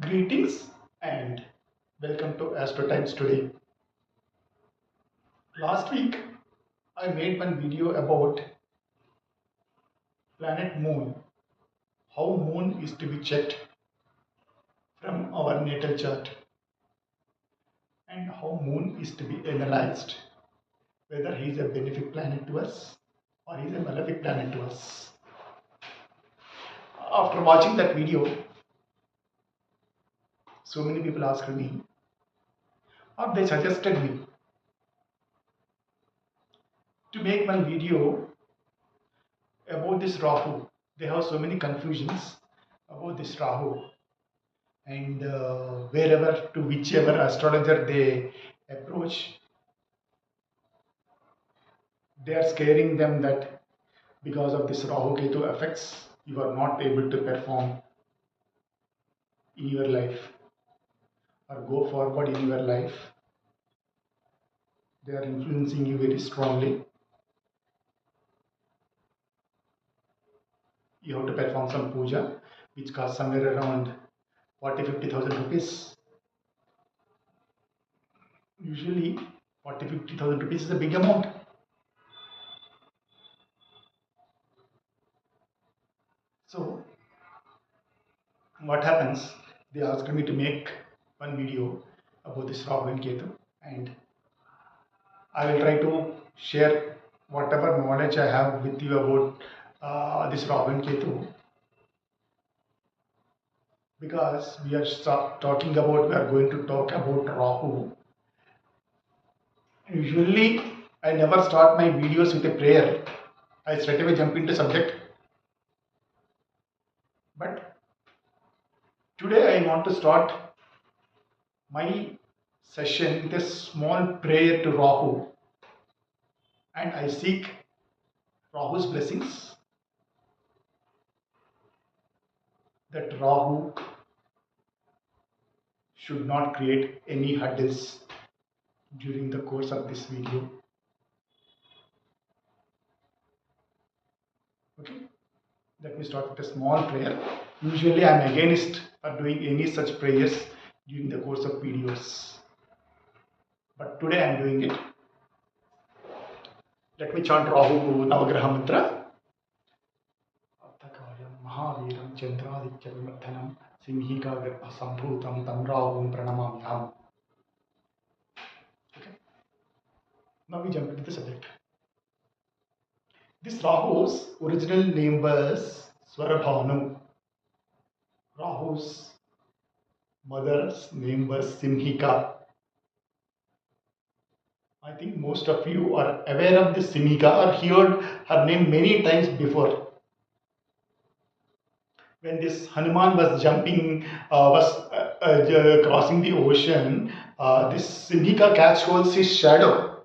Greetings and welcome to Astro Times today. Last week I made one video about planet Moon, how Moon is to be checked from our natal chart and how Moon is to be analyzed, whether he is a benefic planet to us or he is a malefic planet to us. After watching that video, so many people asked me or they suggested me to make one video about this Rahu. They have so many confusions about this Rahu, and wherever to whichever astrologer they approach, they are scaring them that because of this Rahu Ketu effects, you are not able to perform in your life or go forward in your life. They are influencing you very strongly. You have to perform some puja, which costs somewhere around 40,000-50,000 rupees. Usually 40,000-50,000 rupees is a big amount. So what happens, they asked me to make one video about this Rahu and Ketu, and I will try to share whatever knowledge I have with you about this Rahu and Ketu, because we are going to talk about Rahu. Usually I never start my videos with a prayer. I straight away jump into subject. But today I want to start my session with a small prayer to Rahu, and I seek Rahu's blessings, that Rahu should not create any hurdles during the course of this video. Okay, let me start with a small prayer. Usually I am against doing any such prayers during the course of videos, but today I am doing it. Let me chant Rahu Navagraha mantra. Mahaviram Chandraditya Vimarthanam Simhika Garpa Sambhutam Tam Rahum Pranamamyam. Okay. Now we jump into the subject. This Rahu's original name was Swarabhanu. Rahu's mother's name was Simhika. I think most of you are aware of this Simhika or heard her name many times before. When this Hanuman was crossing the ocean, this Simhika catch holds his shadow.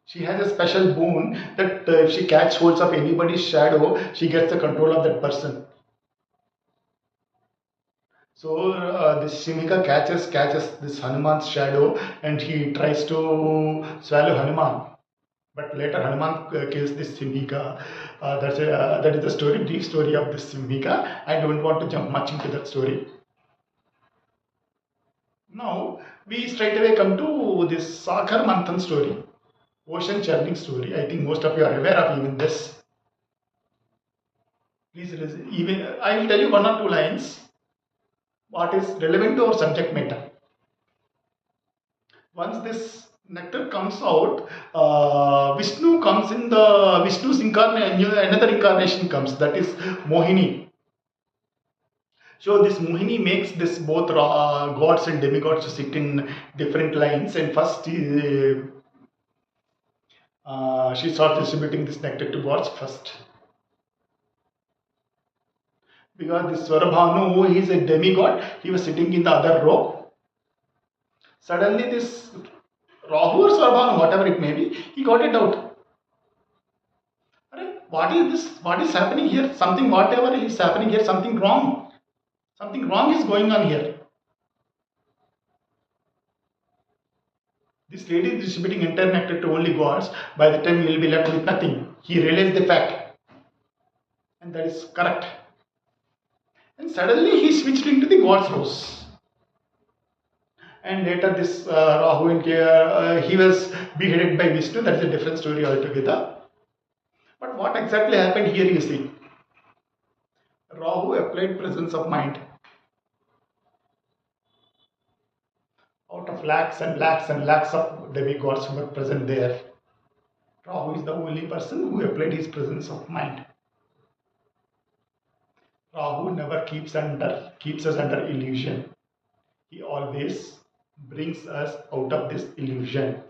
She has a special boon that if she catch holds of anybody's shadow, she gets the control of that person. So this Simhika catches this Hanuman's shadow, and he tries to swallow Hanuman. But later Hanuman kills this Simhika. That is the story, brief story of this Simhika. I don't want to jump much into that story. Now we straight away come to this Sagar Manthan story, ocean churning story. I think most of you are aware of even this. Please listen. Even I will tell you one or two lines what is relevant to our subject matter. Once this nectar comes out, Vishnu comes in the Vishnu's incarnation. Another incarnation comes, that is Mohini. So this Mohini makes this both gods and demigods to sit in different lines, and first she starts distributing this nectar to gods first. Because this Swarabhanu, he is a demigod, he was sitting in the other row. Suddenly this Rahu or Swarabhanu, whatever it may be, he got it out. What is this? What is happening here? Whatever is happening here, something wrong. Something wrong is going on here. This lady is distributing entire nectar to only gods. By the time he will be left with nothing. He realized the fact. And that is correct. And suddenly he switched into the God's house. And later this Rahu and he was beheaded by Vishnu. That is a different story altogether. But what exactly happened here, you see? Rahu applied presence of mind. Out of lakhs and lakhs and lakhs of demigods who were present there, Rahu is the only person who applied his presence of mind. Rahu never keeps us under illusion. He always brings us out of this illusion.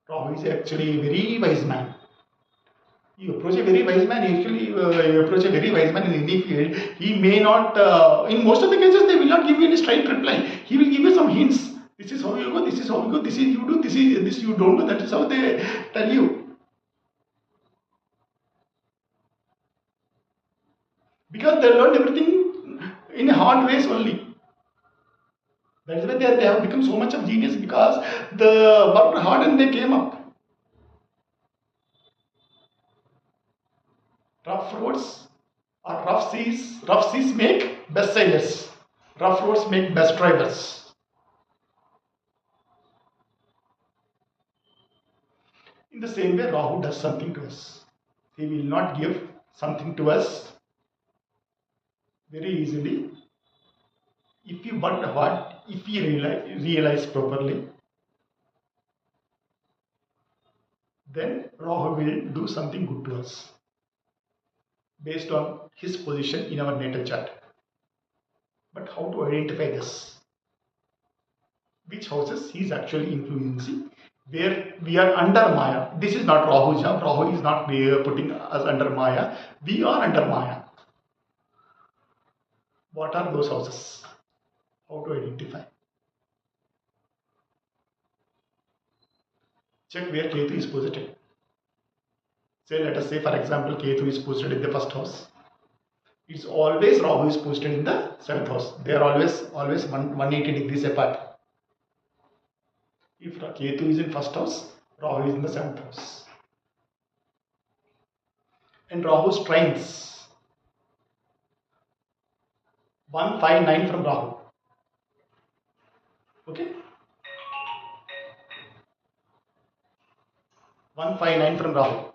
Rahu is actually a very wise man. You approach a very wise man, actually, you approach a very wise man in any field, he may not, in most of the cases, they will not give you any straight reply. He will give you some hints. This is how you go, this is how you go, this is you do, this is this you don't do. That is how they tell you. Because they learned everything in hard ways only. That is why they have become so much of genius, because the worked hard and they came up. Rough roads or rough seas make best sailors. Rough roads make best drivers. In the same way, Rahu does something to us. He will not give something to us very easily. If you work hard, if you realize properly, then Rahu will do something good to us based on his position in our natal chart. But how to identify this? Which houses he is actually influencing? Where we are under Maya. This is not Rahu's job. Rahu is not putting us under Maya. We are under Maya. What are those houses? How to identify? Check where Ketu is posited. Say, let us say, for example, Ketu is posted in the first house. It's always Rahu is posted in the seventh house. They are always 180 degrees apart. If Ketu is in first house, Rahu is in the seventh house. And Rahu's trines 159 from Rahu. Okay? 159 from Rahu.